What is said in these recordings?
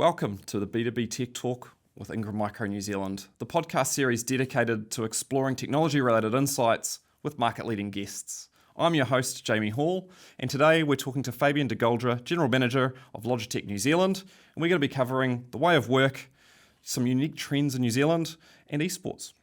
Welcome to the B2B Tech Talk with Ingram Micro New Zealand, the podcast series dedicated to exploring technology-related insights with market-leading guests. I'm your host, Jamie Hall, and today we're talking to Fabien Degueldre, General Manager of Logitech New Zealand, and we're going to be covering the way of work, some unique trends in New Zealand, and eSports.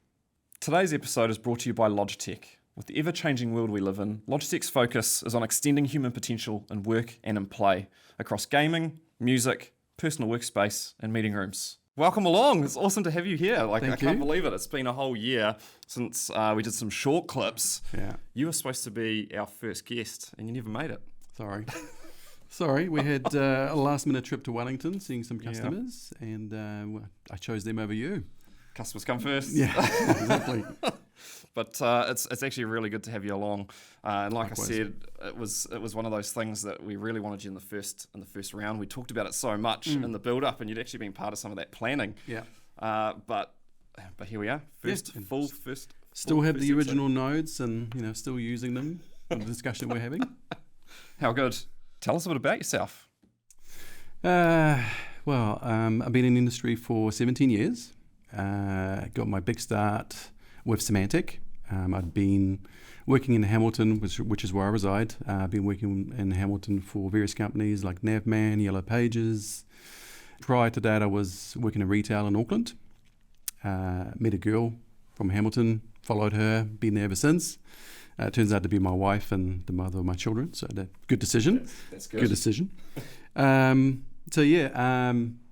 Today's episode is brought to you by Logitech. With the ever-changing world we live in, Logitech's focus is on extending human potential in work and in play across gaming, music, personal workspace, and meeting rooms. Welcome along. It's awesome to have you here. I can't believe it. It's been a whole year since we did some short clips. Yeah. You were supposed to be our first guest, and you never made it. Sorry. We had a last-minute trip to Wellington, seeing some customers, and I chose them over you. Customers come first. Yeah, exactly. But it's actually really good to have you along. And like Likewise. I said, it was one of those things that we really wanted you in the first round. We talked about it so much in the build-up, and you'd actually been part of some of that planning. Yeah. But here we are. Still have the original nodes, and still using them in the discussion we're having. How good? Tell us a bit about yourself. I've been in the industry for 17 years. Got my big start with Symantec. I'd been working in Hamilton, which is where I reside. I've been working in Hamilton for various companies like Navman, Yellow Pages. Prior to that, I was working in retail in Auckland. Met a girl from Hamilton, followed her, been there ever since. Turns out to be my wife and the mother of my children, so good decision. That's good. Good decision.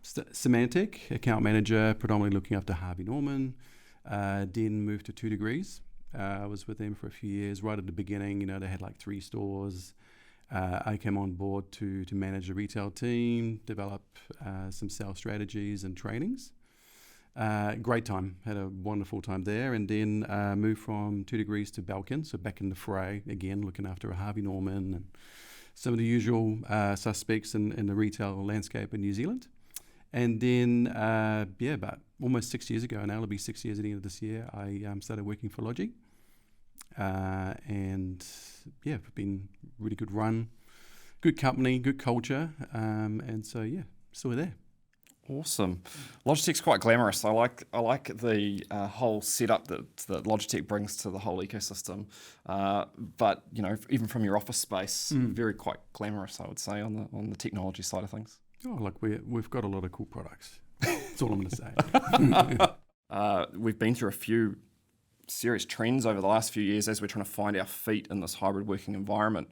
Symantec, account manager, predominantly looking after Harvey Norman. Then moved to 2 Degrees. I was with them for a few years. Right at the beginning, they had like 3 stores. I came on board to manage the retail team, develop some sales strategies and trainings. Great time. Had a wonderful time there. And then moved from 2 Degrees to Belkin, so back in the fray, again, looking after a Harvey Norman and some of the usual suspects in the retail landscape in New Zealand. And then, about almost 6 years ago, now it'll be 6 years at the end of this year, I started working for Logi. It's been a really good run, good company, good culture. Still there. Awesome. Logitech's quite glamorous. I like the whole setup that Logitech brings to the whole ecosystem. But even from your office space, very quite glamorous, I would say, on the technology side of things. Oh, we've got a lot of cool products. That's all I'm going to say. We've been through a few serious trends over the last few years as we're trying to find our feet in this hybrid working environment.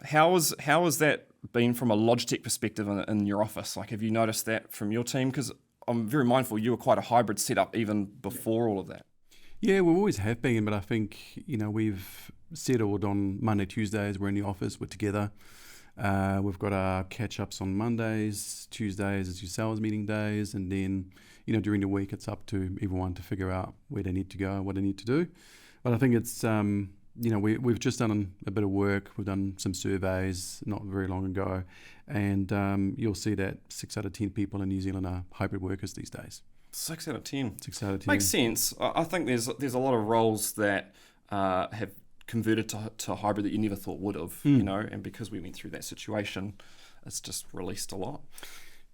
How has that been from a Logitech perspective in your office? Have you noticed that from your team? Because I'm very mindful you were quite a hybrid setup even before all of that. Yeah, we always have been, but I think we've settled on Monday, Tuesdays. We're in the office, we're together. We've got our catch-ups on Mondays, Tuesdays is your sales meeting days, and then, during the week it's up to everyone to figure out where they need to go and what they need to do. But I think it's, we've just done a bit of work. We've done some surveys not very long ago, and you'll see that 6 out of 10 people in New Zealand are hybrid workers these days. 6 out of 10. 6 out of 10. Makes sense. I think there's a lot of roles that have converted to hybrid that you never thought would have, and because we went through that situation, it's just released a lot.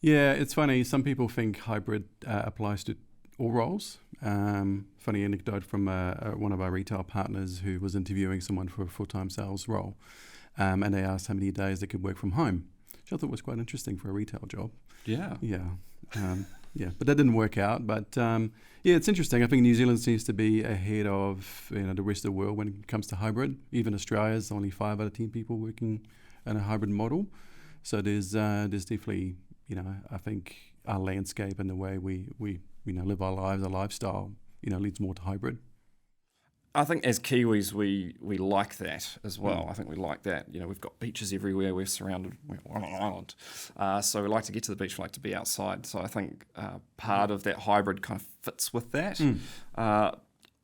Yeah, it's funny. Some people think hybrid applies to all roles. Funny anecdote from one of our retail partners who was interviewing someone for a full-time sales role, and they asked how many days they could work from home, which I thought was quite interesting for a retail job. Yeah. But that didn't work out. But it's interesting. I think New Zealand seems to be ahead of the rest of the world when it comes to hybrid. Even Australia's only 5 out of 10 people working in a hybrid model. So there's definitely, I think our landscape and the way we live our lives, our lifestyle, leads more to hybrid. I think as Kiwis, we like that as well. I think we like that. We've got beaches everywhere. We're on an island. So we like to get to the beach. We like to be outside. So I think part of that hybrid kind of fits with that. I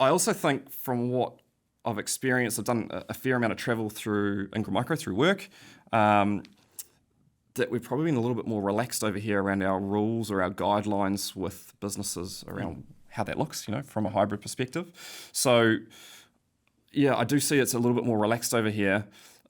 also think from what I've experienced, I've done a fair amount of travel through Ingram Micro, through work, that we've probably been a little bit more relaxed over here around our rules or our guidelines with businesses around how that looks, from a hybrid perspective. So, I do see it's a little bit more relaxed over here,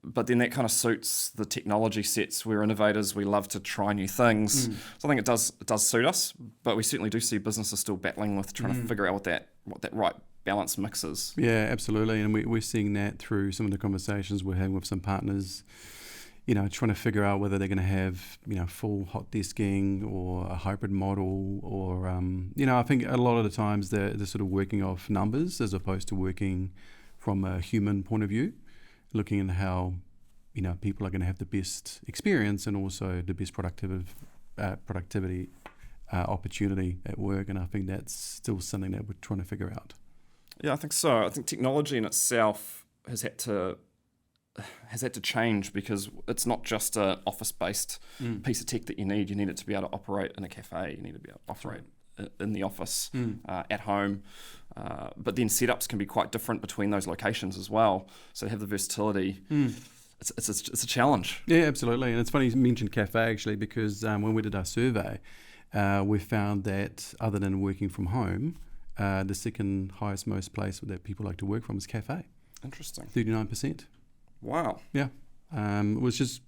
but then that kind of suits the technology sets. We're innovators. We love to try new things. So I think it does suit us, but we certainly do see businesses still battling with trying to figure out what that right balance mix is. Yeah, absolutely. And we're seeing that through some of the conversations we're having with some partners, trying to figure out whether they're going to have, full hot desking or a hybrid model or, I think a lot of the times they're sort of working off numbers as opposed to working from a human point of view, looking at how, people are going to have the best experience and also the best productivity opportunity at work. And I think that's still something that we're trying to figure out. Yeah, I think so. I think technology in itself has had to change because it's not just an office-based piece of tech that you need. You need it to be able to operate in a cafe. You need to be able to operate in the office, at home. But then setups can be quite different between those locations as well. So to have the versatility, it's a challenge. Yeah, absolutely. And it's funny you mentioned cafe actually because when we did our survey, we found that other than working from home, the second highest most place that people like to work from is cafe. Interesting. 39%. Wow. Yeah. Which is,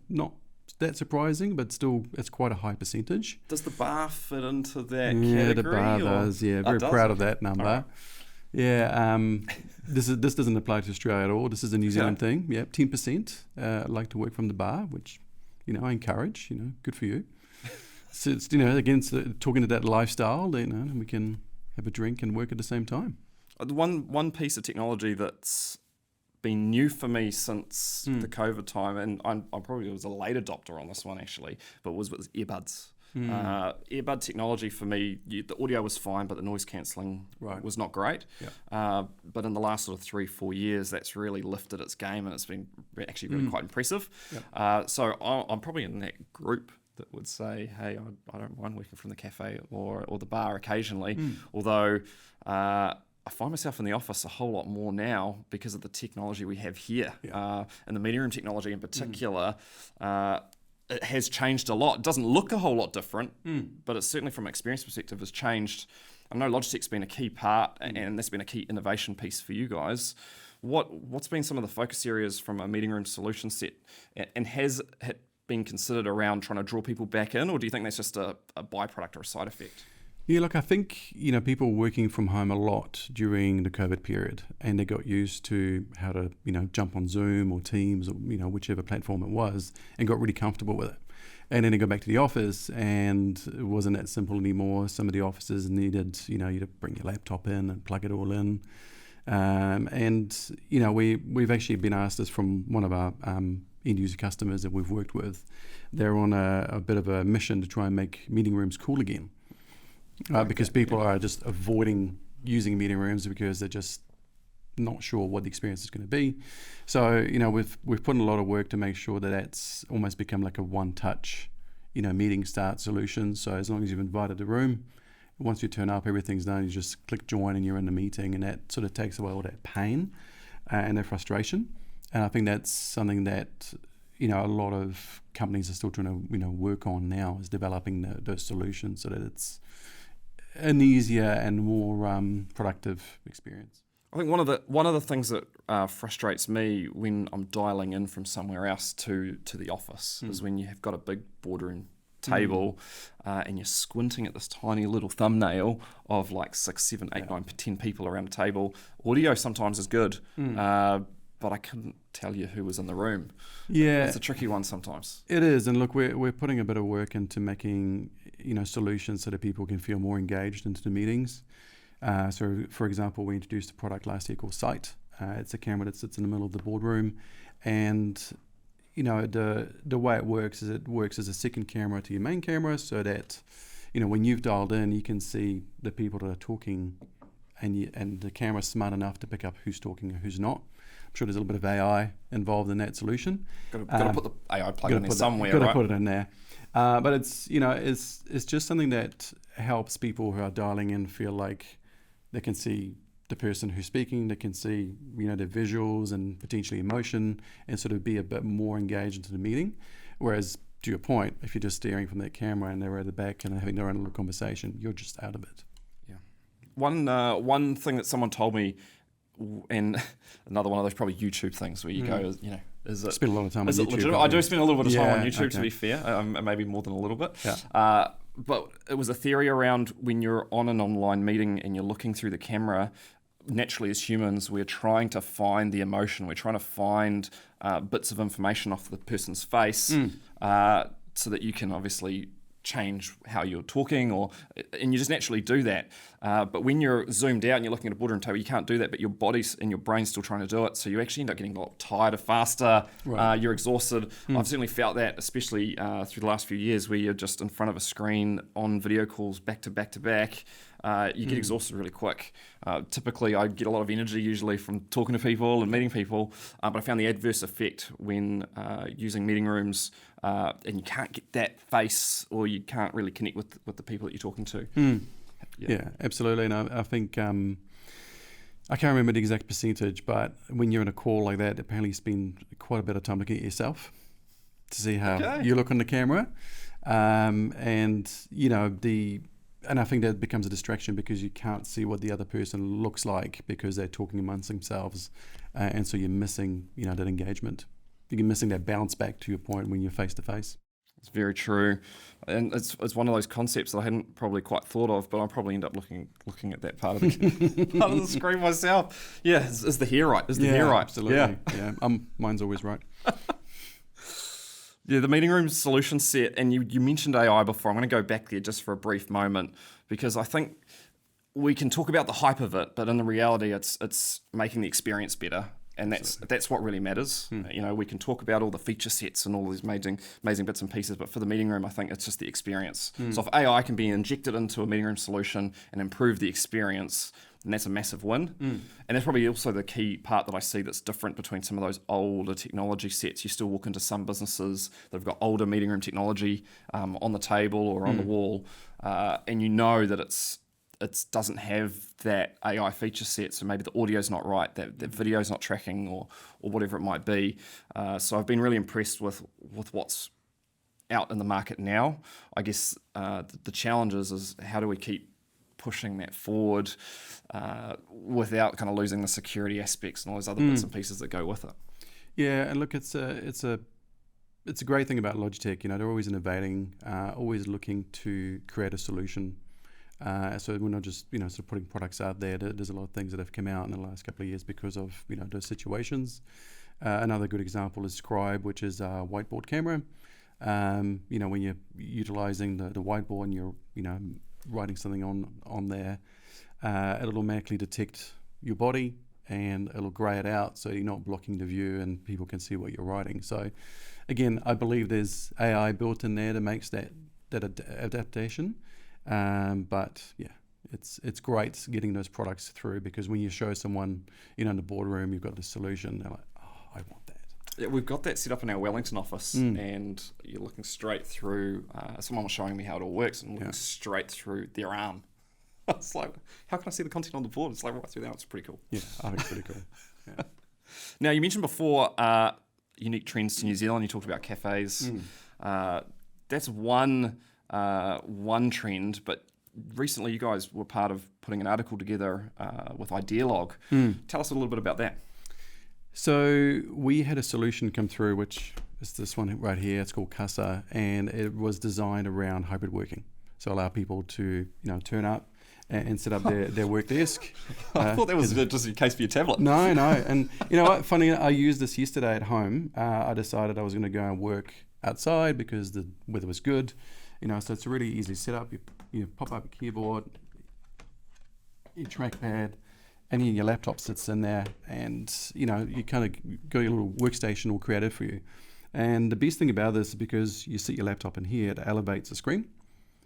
not that surprising, but still it's quite a high percentage. Does the bar fit into that category? Yeah, the bar does. Yeah, very proud of that number. Right. Yeah. This doesn't apply to Australia at all. This is a New Zealand thing. Yeah, 10% like to work from the bar, which, I encourage, good for you. So it's, again, talking to that lifestyle, we can have a drink and work at the same time. One piece of technology that's been new for me since the COVID time, and I probably was a late adopter on this one actually, but was earbuds. Earbud technology for me, the audio was fine, but the noise cancelling was not great. Yeah. But in the last sort of 3-4 years, that's really lifted its game, and it's been actually really quite impressive. Yeah. So I'm probably in that group that would say, hey, I don't mind working from the cafe or the bar occasionally, although I find myself in the office a whole lot more now because of the technology we have here. Yeah. And the meeting room technology in particular, it has changed a lot. It doesn't look a whole lot different, but it's certainly from an experience perspective has changed. I know Logitech's been a key part, and that's been a key innovation piece for you guys. What's been some of the focus areas from a meeting room solution set, and has it been considered around trying to draw people back in, or do you think that's just a byproduct or a side effect? Yeah, look, I think, people working from home a lot during the COVID period, and they got used to how to, jump on Zoom or Teams or, whichever platform it was, and got really comfortable with it. And then they go back to the office and it wasn't that simple anymore. Some of the offices needed, you to bring your laptop in and plug it all in. We've actually been asked this from one of our end user customers that we've worked with. They're on a bit of a mission to try and make meeting rooms cool again. Because people are just avoiding using meeting rooms because they're just not sure what the experience is going to be. So, we've put in a lot of work to make sure that that's almost become like a one-touch, meeting start solution. So as long as you've invited the room, once you turn up, everything's done. You just click join and you're in the meeting, and that sort of takes away all that pain and that frustration. And I think that's something that, a lot of companies are still trying to, work on now, is developing those solutions so that it's an easier and more productive experience. I think one of the things that frustrates me when I'm dialing in from somewhere else to the office is when you have got a big boardroom table and you're squinting at this tiny little thumbnail of like 6, 7, 8, 9, 10 people around a table. Audio sometimes is good, but I couldn't tell you who was in the room. Yeah, it's a tricky one sometimes. It is, and look, we're putting a bit of work into making solutions so that people can feel more engaged into the meetings. So, for example, we introduced a product last year called Sight. It's a camera that sits in the middle of the boardroom, and the way it works is it works as a second camera to your main camera, so that when you've dialed in, you can see the people that are talking, and the camera's smart enough to pick up who's talking and who's not. I'm sure there's a little bit of AI involved in that solution. Got to put the AI plug in there somewhere, right? Got to put it in there. But it's it's just something that helps people who are dialing in feel like they can see the person who's speaking, they can see their visuals and potentially emotion, and sort of be a bit more engaged into the meeting. Whereas, to your point, if you're just staring from that camera and they're at the back and having their own little conversation, you're just out of it. Yeah. One thing that someone told me, and another one of those probably YouTube things where you go, Is it? Spend a lot of time Is on it YouTube. legitimate? I do spend a little bit of time on Yeah, YouTube, to okay. be fair, maybe more than a little bit. Yeah. But it was a theory around when you're on an online meeting and you're looking through the camera. Naturally, as humans, we're trying to find the emotion. We're trying to find bits of information off the person's face, so that you can obviously change how you're talking, and you just naturally do that. But when you're zoomed out and you're looking at a boardroom table, you can't do that, but your body's and your brain's still trying to do it. So you actually end up getting a lot tighter, faster. Right. You're exhausted. I've certainly felt that, especially through the last few years, where you're just in front of a screen on video calls back to back to back. You get exhausted really quick. Typically, I get a lot of energy usually from talking to people and meeting people, but I found the adverse effect when using meeting rooms, and you can't get that face, or you can't really connect with the people that you're talking to. Yeah, absolutely. And I think, I can't remember the exact percentage, but when you're in a call like that, apparently you spend quite a bit of time looking at yourself to see how you look on the camera. And I think that becomes a distraction because you can't see what the other person looks like because they're talking amongst themselves. And so you're missing, that engagement. You're missing that bounce back, to your point, when you're face to face. It's very true, and it's one of those concepts that I hadn't probably quite thought of, but I'll probably end up looking at that part of the screen myself. Yeah, is the hair right? Is the hair right? Absolutely. Yeah. Mine's always right. Yeah, the meeting room solution set, and you mentioned AI before. I'm going to go back there just for a brief moment, because I think we can talk about the hype of it, but in the reality, it's making the experience better. And that's what really matters. We can talk about all the feature sets and all these amazing bits and pieces, but for the meeting room, I think it's just the experience. So if AI can be injected into a meeting room solution and improve the experience, then that's a massive win. And that's probably also the key part that I see that's different between some of those older technology sets. You still walk into some businesses that have got older meeting room technology on the table or on the wall, and you know that it doesn't have that AI feature set, so maybe the audio's not right, that video's not tracking, or whatever it might be. So I've been really impressed with what's out in the market now. I guess the challenge is how do we keep pushing that forward without kind of losing the security aspects and all those other bits and pieces that go with it. Yeah, and look, it's a great thing about Logitech. They're always innovating, always looking to create a solution. So we're not just sort of putting products out there. There's a lot of things that have come out in the last couple of years because of those situations. Another good example is Scribe, which is a whiteboard camera. When you're utilizing the whiteboard and you're writing something on there, it'll automatically detect your body and it'll grey it out so you're not blocking the view and people can see what you're writing. So again, I believe there's AI built in there that makes that adaptation. But yeah, it's great getting those products through, because when you show someone in the boardroom you've got the solution, they're like, oh, I want that. Yeah, we've got that set up in our Wellington office, and you're looking straight through. Someone was showing me how it all works, and looking straight through their arm. It's like, how can I see the content on the board? It's like right through there. It's pretty cool. Yeah, I think it's pretty cool. Yeah. Now, you mentioned before unique trends to New Zealand. You talked about cafes. That's one trend, but recently you guys were part of putting an article together with Idealog. Tell us a little bit about that. So we had a solution come through, which is this one right here. It's called Casa, and it was designed around hybrid working. So allow people to turn up and set up their work desk. I thought that was just in case for your tablet. No. And you know what? Funny, I used this yesterday at home. I decided I was going to go and work outside because the weather was good. So it's a really easy setup. You pop up your keyboard, your trackpad, and then your laptop sits in there, and you kind of got your little workstation all created for you. And the best thing about this is because you sit your laptop in here, it elevates the screen,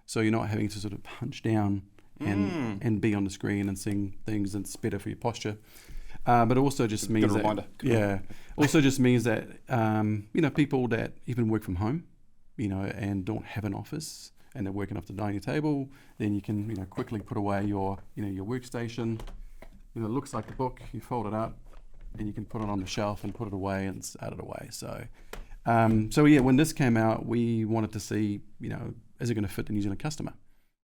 so you're not having to sort of punch down and be on the screen and seeing things, and it's better for your posture. But it also just means good reminder. Also just means that people that even work from home, and don't have an office and they're working off the dining table, then you can quickly put away your workstation. It looks like the book. You fold it up and you can put it on the shelf and put it away, and it's out of the way. So when this came out, we wanted to see is it going to fit the New Zealand customer,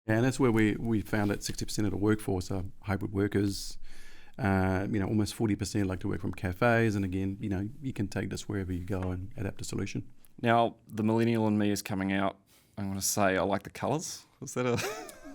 and that's where we found that 60% of the workforce are hybrid workers. Almost 40% like to work from cafes. And again, you can take this wherever you go and adapt a solution. Now, the millennial in me is coming out. I'm going to say I like the colours. Is that a...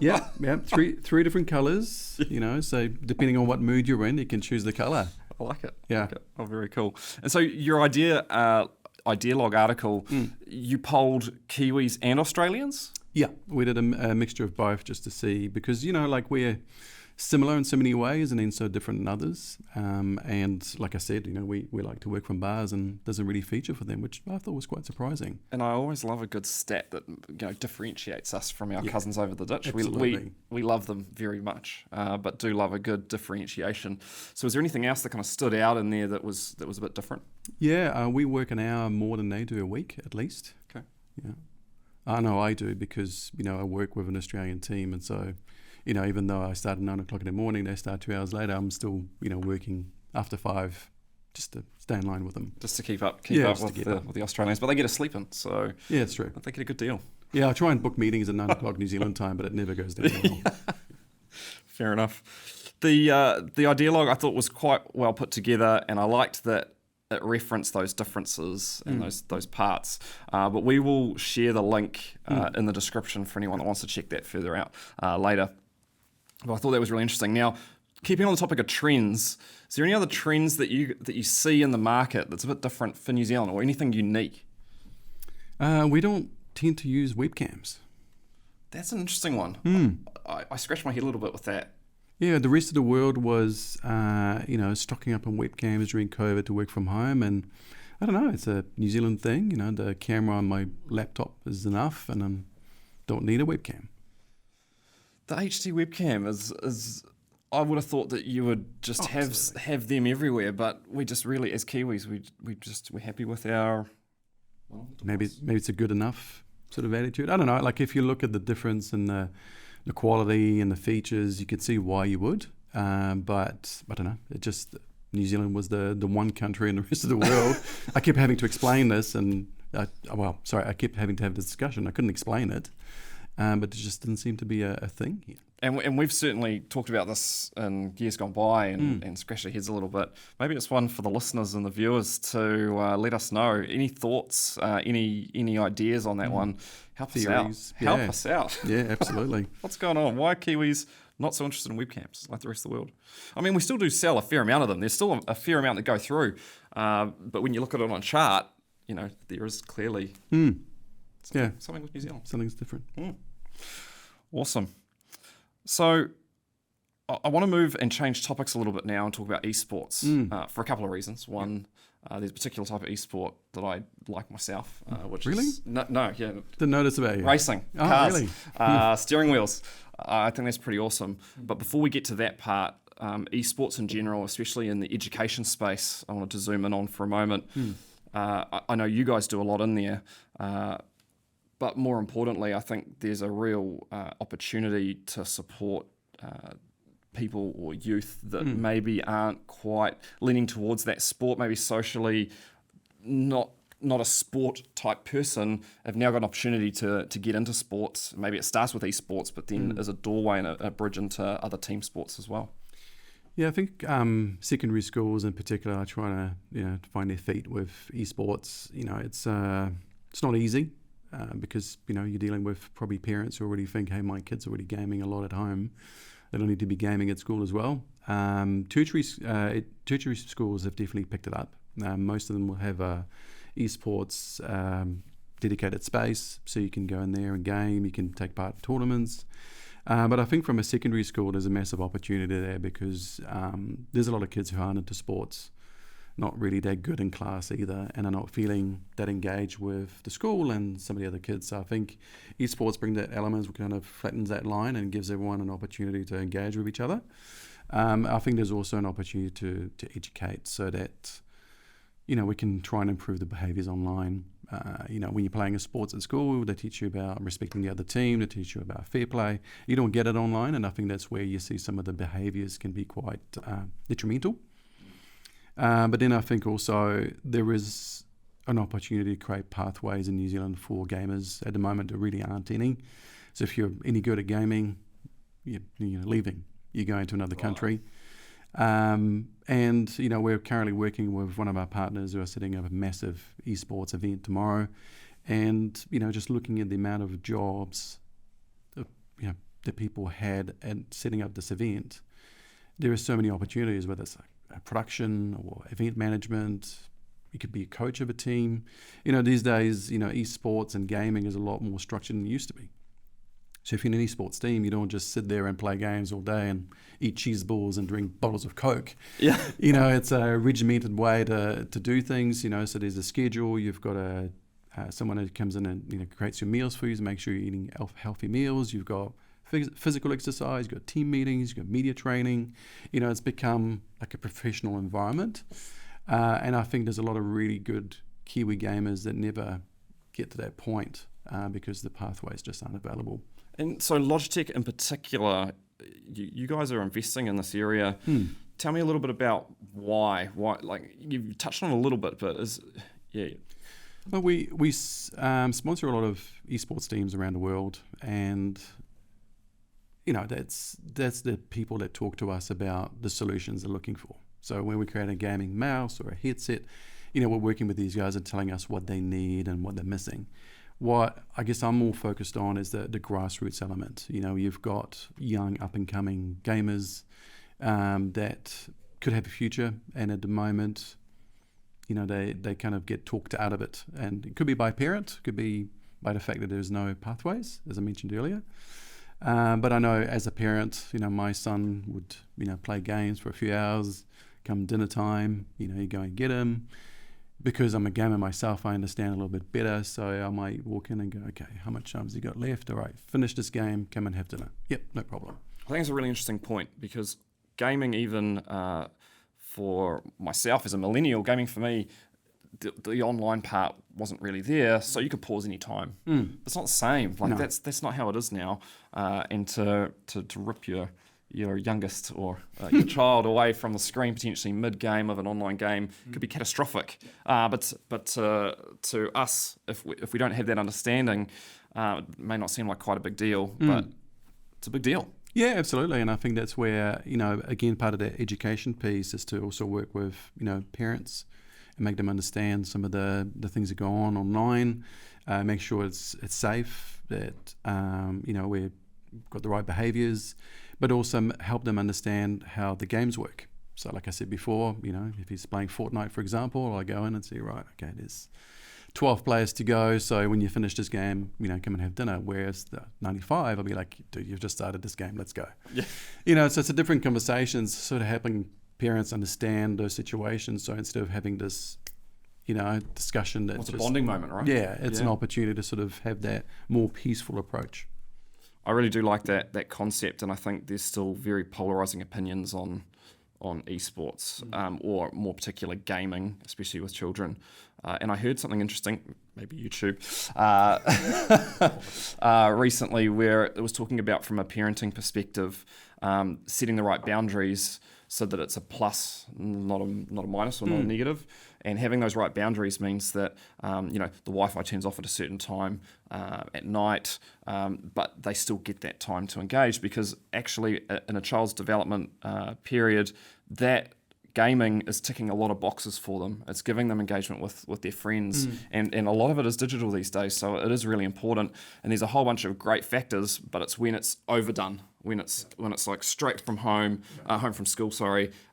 Yeah. Three different colours, so depending on what mood you're in, you can choose the colour. I like it. Yeah. Like it. Oh, very cool. And so your Idealog article, you polled Kiwis and Australians? Yeah, we did a mixture of both just to see, because, we're similar in so many ways and then so different in others. And like I said, we like to work from bars and doesn't really feature for them, which I thought was quite surprising. And I always love a good stat that differentiates us from our cousins over the ditch. Absolutely. We love them very much, but do love a good differentiation. So is there anything else that kind of stood out in there that was a bit different? Yeah, we work an hour more than they do a week at least. Okay. Yeah. I know I do because, I work with an Australian team, and so, even though I start at 9 o'clock in the morning, they start 2 hours later, I'm still, working after 5 just to stay in line with them. Just to keep up with the Australians. But they get a sleep in, so yeah, it's true. They get a good deal. Yeah, I try and book meetings at 9 o'clock New Zealand time, but it never goes down well. Fair enough. The Idealog I thought was quite well put together, and I liked that it referenced those differences and those parts. But we will share the link in the description for anyone that wants to check that further out later. But I thought that was really interesting. Now, keeping on the topic of trends, is there any other trends that you see in the market that's a bit different for New Zealand, or anything unique? We don't tend to use webcams. That's an interesting one. I scratched my head a little bit with that. Yeah, the rest of the world was, stocking up on webcams during COVID to work from home. And I don't know, it's a New Zealand thing. The camera on my laptop is enough, and I don't need a webcam. The HD webcam is I would have thought that you would just have them everywhere, but we just really, as Kiwis, we're happy with our... Maybe it's a good enough sort of attitude. I don't know, like if you look at the difference in the quality and the features, you could see why you would. But I don't know, it just, New Zealand was the one country in the rest of the world. I kept having to explain this, and I kept having to have this discussion. I couldn't explain it. But it just didn't seem to be a thing here. And we've certainly talked about this in years gone by and scratched our heads a little bit. Maybe it's one for the listeners and the viewers to let us know. Any thoughts, any ideas on that one? Help Theories. us out. Help us out. Yeah, absolutely. What's going on? Why are Kiwis not so interested in webcams like the rest of the world? I mean, we still do sell a fair amount of them. There's still a fair amount that go through. But when you look at it on a chart, there is clearly something with New Zealand. Something's different. Awesome. So I want to move and change topics a little bit now and talk about eSports for a couple of reasons. One, there's a particular type of eSport that I like myself, which is... No, yeah. Didn't notice about you. Racing, cars, really? Steering wheels. I think that's pretty awesome. But before we get to that part, eSports in general, especially in the education space, I wanted to zoom in on for a moment. I know you guys do a lot in there. But more importantly, I think there's a real opportunity to support people or youth that maybe aren't quite leaning towards that sport, maybe socially not a sport type person, have now got an opportunity to get into sports. Maybe it starts with eSports, but then as a doorway and a bridge into other team sports as well. Yeah, I think secondary schools in particular are trying to find their feet with eSports. It's not easy. Because you're dealing with probably parents who already think, hey, my kid's already gaming a lot at home. They don't need to be gaming at school as well. Tertiary schools have definitely picked it up. Most of them will have a eSports dedicated space, so you can go in there and game. You can take part in tournaments. But I think from a secondary school, there's a massive opportunity there because there's a lot of kids who aren't into sports, not really that good in class either, and are not feeling that engaged with the school and some of the other kids. So I think eSports bring that element, which kind of flattens that line and gives everyone an opportunity to engage with each other. I think there's also an opportunity to educate so that we can try and improve the behaviours online. When you're playing a sports at school, they teach you about respecting the other team, they teach you about fair play. You don't get it online, and I think that's where you see some of the behaviours can be quite detrimental. But then I think also there is an opportunity to create pathways in New Zealand for gamers. At the moment, there really aren't any. So if you're any good at gaming, you're leaving. You're going to another country. And, we're currently working with one of our partners who are setting up a massive eSports event tomorrow. And, just looking at the amount of jobs that people had and setting up this event, there are so many opportunities, whether it's like production or event management. You could be a coach of a team. These days, eSports and gaming is a lot more structured than it used to be. So if you're in an eSports team, you don't just sit there and play games all day and eat cheese balls and drink bottles of Coke. Yeah. It's a regimented way to do things, so there's a schedule. You've got someone who comes in and, creates your meals for you to make sure you're eating healthy meals. You've got physical exercise, you've got team meetings, you've got media training. It's become like a professional environment. And I think there's a lot of really good Kiwi gamers that never get to that point because the pathways just aren't available. And so Logitech in particular, you guys are investing in this area. Tell me a little bit about why. Like you've touched on it a little bit, but Well, we sponsor a lot of esports teams around the world, and that's the people that talk to us about the solutions they're looking for. So when we create a gaming mouse or a headset, we're working with these guys and telling us what they need and what they're missing. What I guess I'm more focused on is the grassroots element. You've got young up-and-coming gamers that could have a future, and at the moment, they kind of get talked out of it. And it could be by parent, it could be by the fact that there's no pathways, as I mentioned earlier. But I know as a parent, my son would, play games for a few hours, come dinner time, you go and get him. Because I'm a gamer myself, I understand a little bit better, so I might walk in and go, okay, how much time has he got left? All right, finish this game, come and have dinner. Yep, no problem. I think it's a really interesting point, because gaming, even for myself as a millennial, gaming for me, the online part wasn't really there, so you could pause any time. It's not the same. Like that's not how it is now. And to rip your youngest or your child away from the screen potentially mid-game of an online game could be catastrophic. But to us, if we don't have that understanding, it may not seem like quite a big deal, but it's a big deal. Yeah, absolutely. And I think that's where, again, part of that education piece is to also work with, parents and make them understand some of the things that go on online, make sure it's safe, that, we've got the right behaviors, but also help them understand how the games work. So like I said before, if he's playing Fortnite, for example, I go in and say, right, okay, there's 12 players to go. So when you finish this game, come and have dinner. Whereas the 95, I'll be like, dude, you've just started this game, let's go. Yeah. So it's a different conversations, sort of helping parents understand those situations. So instead of having this, discussion that's a bonding moment, right? Yeah, it's an opportunity to sort of have that more peaceful approach. I really do like that concept, and I think there's still very polarizing opinions on esports, or more particular gaming, especially with children. And I heard something interesting, maybe YouTube, recently, where it was talking about, from a parenting perspective, setting the right boundaries so that it's a plus, not a minus or not a negative. And having those right boundaries means that, the Wi-Fi turns off at a certain time at night, but they still get that time to engage, because actually in a child's development period, that gaming is ticking a lot of boxes for them. It's giving them engagement with their friends, and a lot of it is digital these days, so it is really important. And there's a whole bunch of great factors, but it's when it's overdone, when it's like straight from home from school,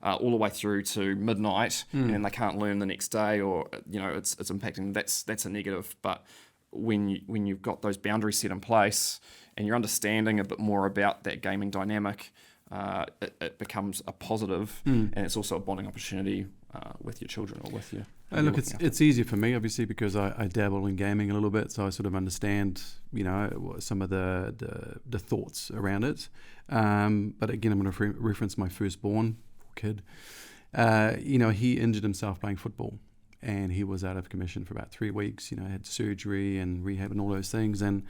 all the way through to midnight, and they can't learn the next day, or it's impacting. That's a negative. But when you've got those boundaries set in place, and you're understanding a bit more about that gaming dynamic, it becomes a positive, and it's also a bonding opportunity with your children or with your. Look, it's easier for me, obviously, because I dabble in gaming a little bit, so I sort of understand, some of the thoughts around it. But again, I'm going to reference my firstborn kid. He injured himself playing football, and he was out of commission for about 3 weeks. Had surgery and rehab and all those things, and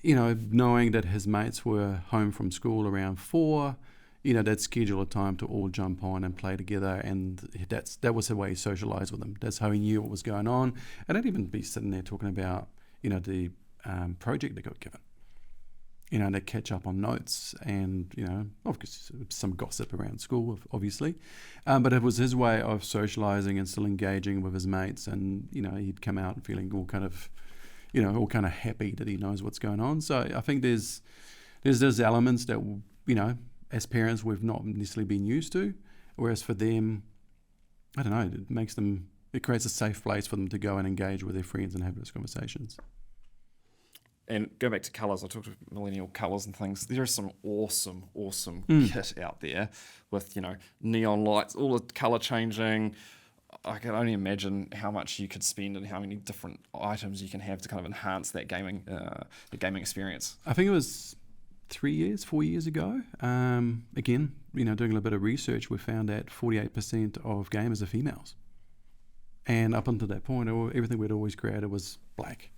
knowing that his mates were home from school around 4, they'd schedule a time to all jump on and play together, and that was the way he socialised with them. That's how he knew what was going on. And I'd even be sitting there talking about, the project they got given. to catch up on notes and, of course, some gossip around school, obviously. But it was his way of socializing and still engaging with his mates. And, he'd come out feeling all kind of happy that he knows what's going on. So I think there's those elements that, as parents, we've not necessarily been used to. Whereas for them, I don't know, it creates a safe place for them to go and engage with their friends and have those conversations. And go back to colours, I talked about millennial colours and things. There is some awesome kit out there with, neon lights, all the colour changing. I can only imagine how much you could spend and how many different items you can have to kind of enhance that gaming experience. I think it was 4 years ago. Again, doing a little bit of research, we found that 48% of gamers are females. And up until that point, everything we'd always created was black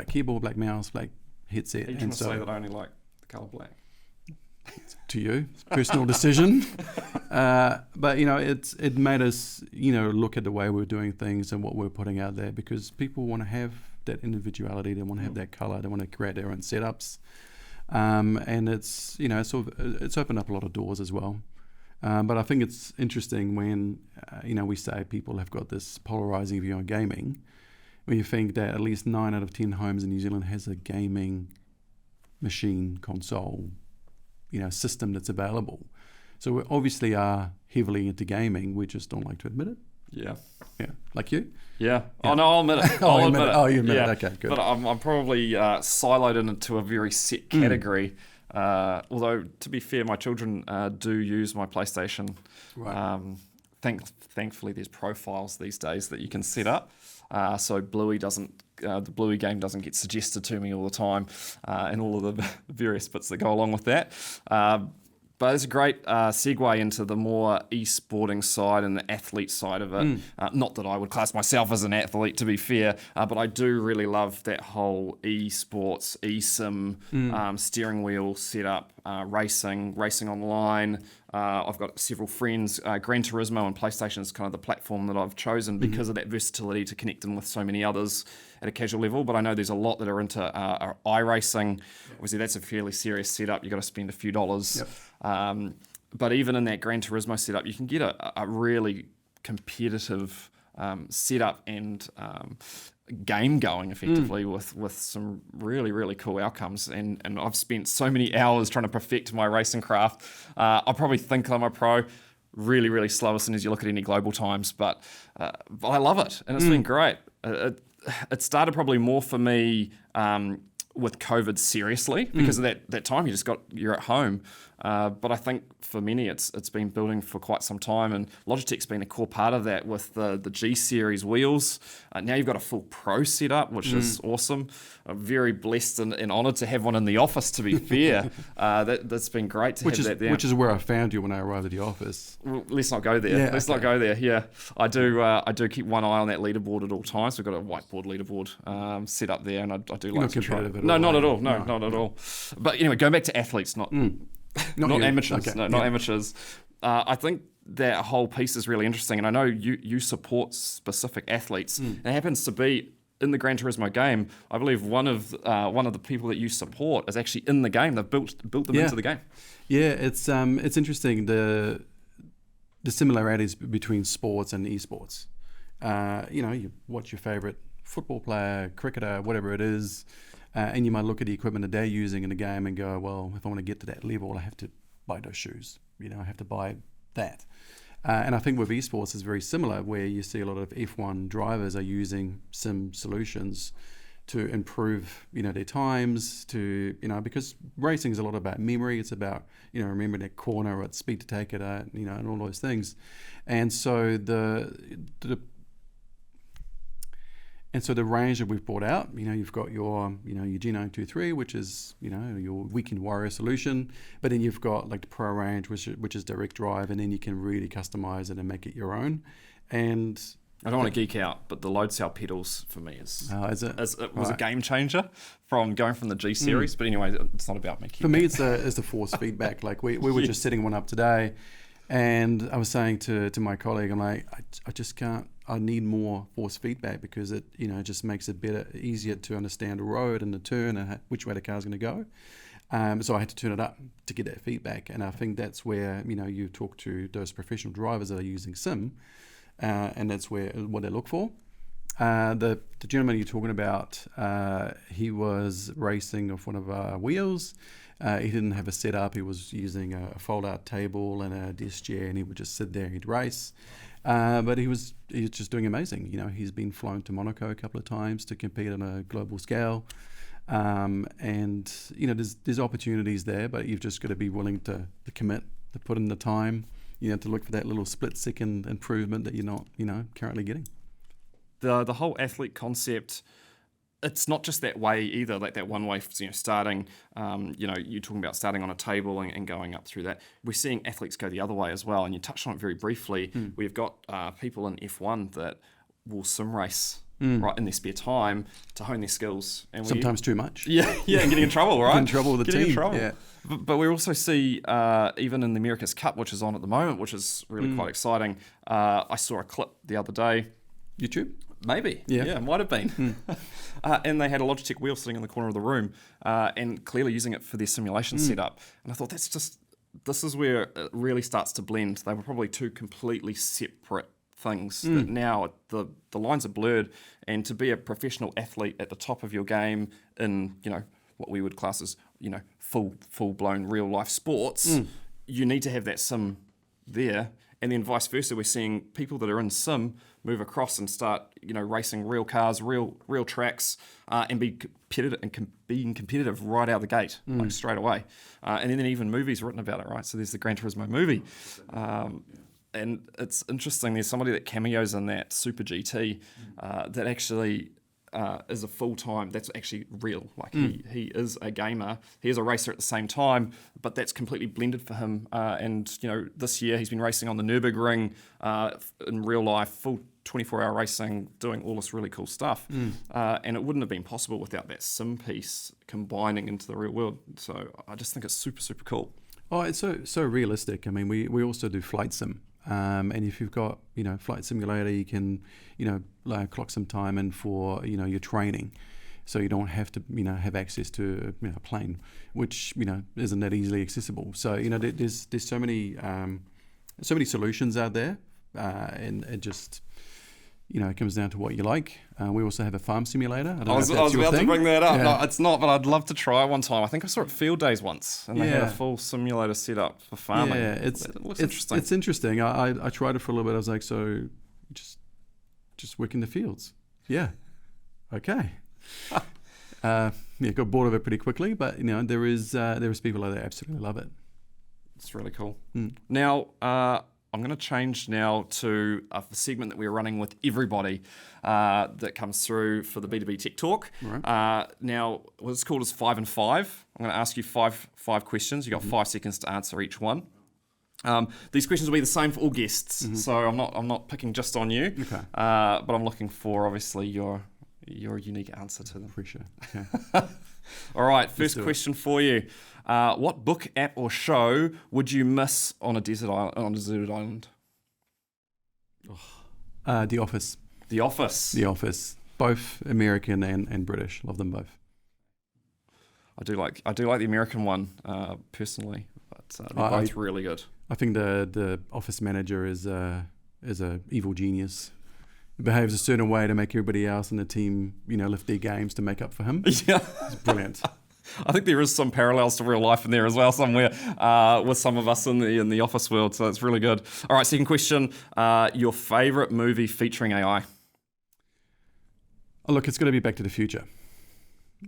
keyboard, black mouse, black headset. Are you trying to say that I only like the colour black? To you, it's a personal decision. But it made us look at the way we're doing things and what we're putting out there, because people want to have that individuality, they want to have that colour, they want to create their own setups, and it's it's opened up a lot of doors as well. But I think it's interesting when we say people have got this polarizing view on gaming, when you think that at least 9 out of 10 homes in New Zealand has a gaming machine, console, system that's available. So we obviously are heavily into gaming. We just don't like to admit it. Yeah. Yeah. Like you? Yeah. Oh, no, I'll admit it. I'll admit it. Oh, you admit yeah. it. Okay, good. But I'm probably siloed into a very set category. Although, to be fair, my children do use my PlayStation. Right. Thankfully, there's profiles these days that you can set up. So Bluey the Bluey game doesn't get suggested to me all the time, and all of the various bits that go along with that. But it's a great segue into the more e-sporting side and the athlete side of it. Not that I would class myself as an athlete, to be fair, but I do really love that whole eSports, eSIM, steering wheel setup, racing online. I've got several friends. Gran Turismo and PlayStation is kind of the platform that I've chosen because of that versatility to connect them with so many others at a casual level. But I know there's a lot that are into iRacing. Obviously, that's a fairly serious setup. You've got to spend a few dollars. Yep. But even in that Gran Turismo setup, you can get a really competitive setup and game going effectively with some really, really cool outcomes. And I've spent so many hours trying to perfect my racing craft. I probably think I'm a pro. Really, really slow as soon as you look at any global times. But I love it. And it's been great. It started probably more for me with COVID seriously because of that time you're at home. But I think for many it's been building for quite some time, and Logitech's been a core part of that with the G series wheels. Now you've got a full pro setup, which is awesome. I'm very blessed and honoured to have one in the office, to be fair. That's been great to have that there. Which is where I found you when I arrived at the office. Well, let's not go there. Let's not go there. Yeah, I do keep one eye on that leaderboard at all times. We've got a whiteboard leaderboard set up there, and I do like to try. No, not at all. No, not at all. But anyway, going back to athletes, not amateurs. Okay. Not amateurs. I think that whole piece is really interesting, and I know you support specific athletes. And it happens to be in the Gran Turismo game. I believe one of the people that you support is actually in the game. They've built them into the game. Yeah, it's interesting the similarities between sports and esports. You watch your favorite football player, cricketer, whatever it is. And you might look at the equipment that they're using in the game and go, well, if I want to get to that level, I have to buy those shoes. I have to buy that. And I think with esports it's very similar, where you see a lot of F1 drivers are using sim solutions to improve, their times, because racing is a lot about memory. It's about, remembering that corner or at speed to take it at, and all those things. And so the range that we've brought out, you've got your G923, which is, your weekend warrior solution, but then you've got like the Pro range, which is direct drive, and then you can really customize it and make it your own. And I don't want to geek out, but the load cell pedals for me it was a game changer from going from the G series. But anyway, it's not about me. For me, it's the force feedback. Like we were just setting one up today, and I was saying to my colleague, I'm like, I just can't. I need more force feedback because it, just makes it easier to understand the road and the turn and which way the car's going to go. So I had to turn it up to get that feedback. And I think that's where, you talk to those professional drivers that are using sim, and that's what they look for. The gentleman you're talking about, he was racing off one of our wheels. He didn't have a setup. He was using a fold-out table and a desk chair, and he would just sit there and he'd race. But he was just doing amazing. He's been flown to Monaco a couple of times to compete on a global scale. And there's opportunities there, but you've just got to be willing to commit, to put in the time, to look for that little split-second improvement that you're not, currently getting. The whole athlete concept, it's not just that way either, like that one way, starting, you're talking about starting on a table and going up through that. We're seeing athletes go the other way as well, and you touched on it very briefly. We've got people in F1 that will sim race right in their spare time to hone their skills. And sometimes too much. Yeah, and getting in trouble, right? Getting in trouble with the team. Yeah. But we also see, even in the America's Cup, which is on at the moment, which is really quite exciting, I saw a clip the other day. YouTube? Maybe. Yeah, it might have been. And they had a Logitech wheel sitting in the corner of the room and clearly using it for their simulation setup. And I thought this is where it really starts to blend. They were probably two completely separate things that now the lines are blurred, and to be a professional athlete at the top of your game in, what we would class as, full-blown real-life sports, you need to have that sim there. And then vice versa, we're seeing people that are in sim move across and start, racing real cars, real tracks, and be competitive and being competitive right out of the gate, like straight away. And then even movies written about it, right? So there's the Gran Turismo movie. And it's interesting, there's somebody that cameos in that, Super GT, that actually is a full-time, that's actually real. Like he is a gamer, he is a racer at the same time, but that's completely blended for him. And this year he's been racing on the Nürburgring in real life, full 24-hour racing, doing all this really cool stuff. And it wouldn't have been possible without that sim piece combining into the real world. So I just think it's super, super cool. Oh, it's so realistic. I mean, we also do flight sim. And if you've got, flight simulator, you can, clock some time in for, your training. So you don't have to, have access to a plane, which, isn't that easily accessible. So, there's so many solutions out there, and it just, it comes down to what you like. We also have a farm simulator. I was about to bring that up. Yeah. No, it's not, but I'd love to try one time. I think I saw it at Field Days once, and they had a full simulator set up for farming. Yeah, it looks interesting. It's interesting. I tried it for a little bit. I was like, so just work in the fields. Yeah. Okay. Got bored of it pretty quickly, but there is people out there that absolutely love it. It's really cool. Now, I'm going to change now to a segment that we're running with everybody that comes through for the B2B Tech Talk. Right. Now, what's called is 5 and 5. I'm going to ask you five questions. You've got 5 seconds to answer each one. These questions will be the same for all guests, so I'm not picking just on you. Okay. But I'm looking for obviously your unique answer to them. Appreciate it. Okay. All right, first question for you. What book, app, or show would you miss on a deserted island? The Office. The Office. The Office. Both American and British. Love them both. I do like the American one personally, but they're both really good. I think the office manager is a evil genius. He behaves a certain way to make everybody else in the team, lift their games to make up for him. Yeah, it's brilliant. I think there is some parallels to real life in there as well somewhere with some of us in the office world, so it's really good. All right, second question. Your favourite movie featuring AI? Oh, look, it's going to be Back to the Future.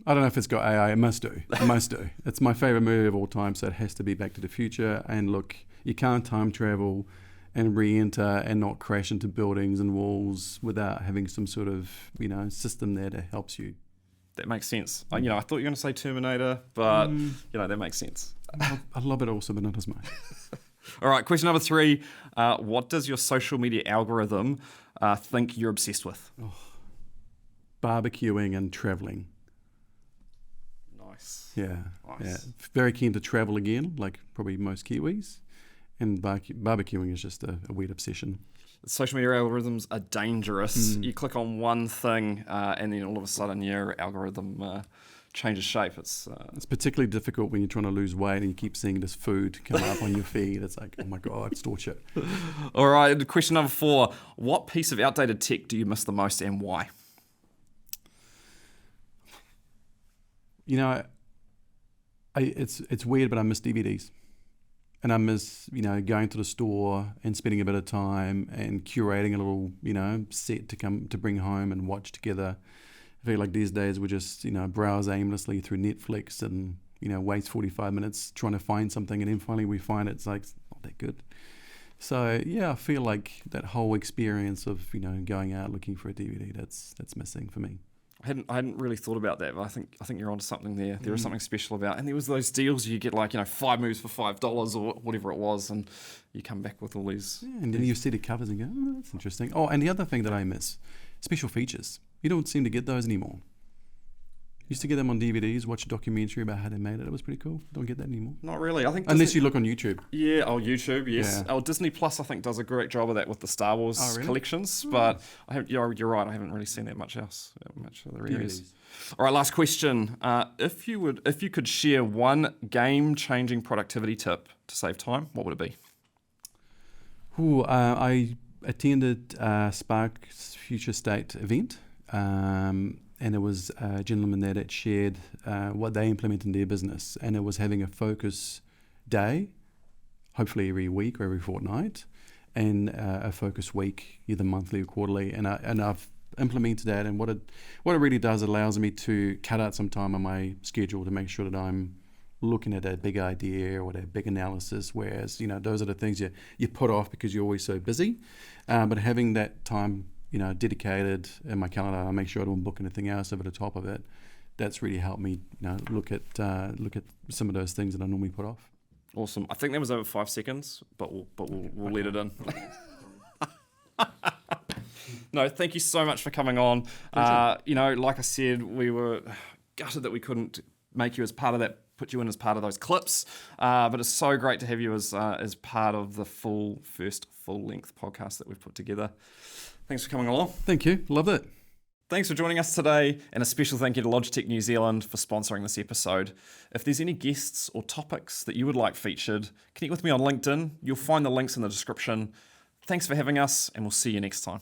I don't know if it's got AI. It must do. It must do. It's my favourite movie of all time, so it has to be Back to the Future. And look, you can't time travel and re-enter and not crash into buildings and walls without having some sort of, system there that helps you. That makes sense. I thought you were going to say Terminator, but, that makes sense. I love it also, but not as much. All right, question number 3. What does your social media algorithm think you're obsessed with? Oh, barbecuing and travelling. Nice. Yeah. Very keen to travel again, like probably most Kiwis. And barbecuing is just a weird obsession. Social media algorithms are dangerous. You click on one thing and then all of a sudden your algorithm changes shape. It's particularly difficult when you're trying to lose weight and you keep seeing this food come up on your feed. It's like, oh my God, it's torture. All right, question number 4. What piece of outdated tech do you miss the most and why? You know, it's weird, but I miss DVDs. And I miss, going to the store and spending a bit of time and curating a little, set to bring home and watch together. I feel like these days we just, browse aimlessly through Netflix and, waste 45 minutes trying to find something, and then finally we find it's like, it's not that good. So yeah, I feel like that whole experience of, going out looking for a DVD, that's missing for me. I hadn't really thought about that, but I think you're onto something there. There was something special about, and there was those deals you get, like 5 moves for $5 or whatever it was, and you come back with all these. Yeah, and then you see the covers and go, oh, that's interesting. Oh, and the other thing that I miss, special features. You don't seem to get those anymore. Used to get them on DVDs, watch a documentary about how they made it. It was pretty cool. Don't get that anymore. Not really. I think unless you look on YouTube. Yeah, YouTube, yes. Yeah. Disney Plus, I think, does a great job of that with the Star Wars collections. But you're right. I haven't really seen that much else. Much other areas. All right, last question. If you could share one game-changing productivity tip to save time, what would it be? I attended Spark's Future State event. And it was a gentleman there that shared what they implement in their business. And it was having a focus day, hopefully every week or every fortnight, and a focus week, either monthly or quarterly. And I've implemented that. And what it really does, it allows me to cut out some time on my schedule to make sure that I'm looking at that big idea or that big analysis. Whereas, those are the things you put off because you're always so busy. But having that time dedicated in my calendar, I make sure I don't book anything else over the top of it. That's really helped me, look at some of those things that I normally put off. Awesome. I think that was over 5 seconds, but we'll let it in. No, thank you so much for coming on. Like I said, we were gutted that we couldn't make you as part of that, put you in as part of those clips, but it's so great to have you as part of the first full-length podcast that we've put together. Thanks for coming along. Thank you. Loved it. Thanks for joining us today, and a special thank you to Logitech New Zealand for sponsoring this episode. If there's any guests or topics that you would like featured, connect with me on LinkedIn. You'll find the links in the description. Thanks for having us, and we'll see you next time.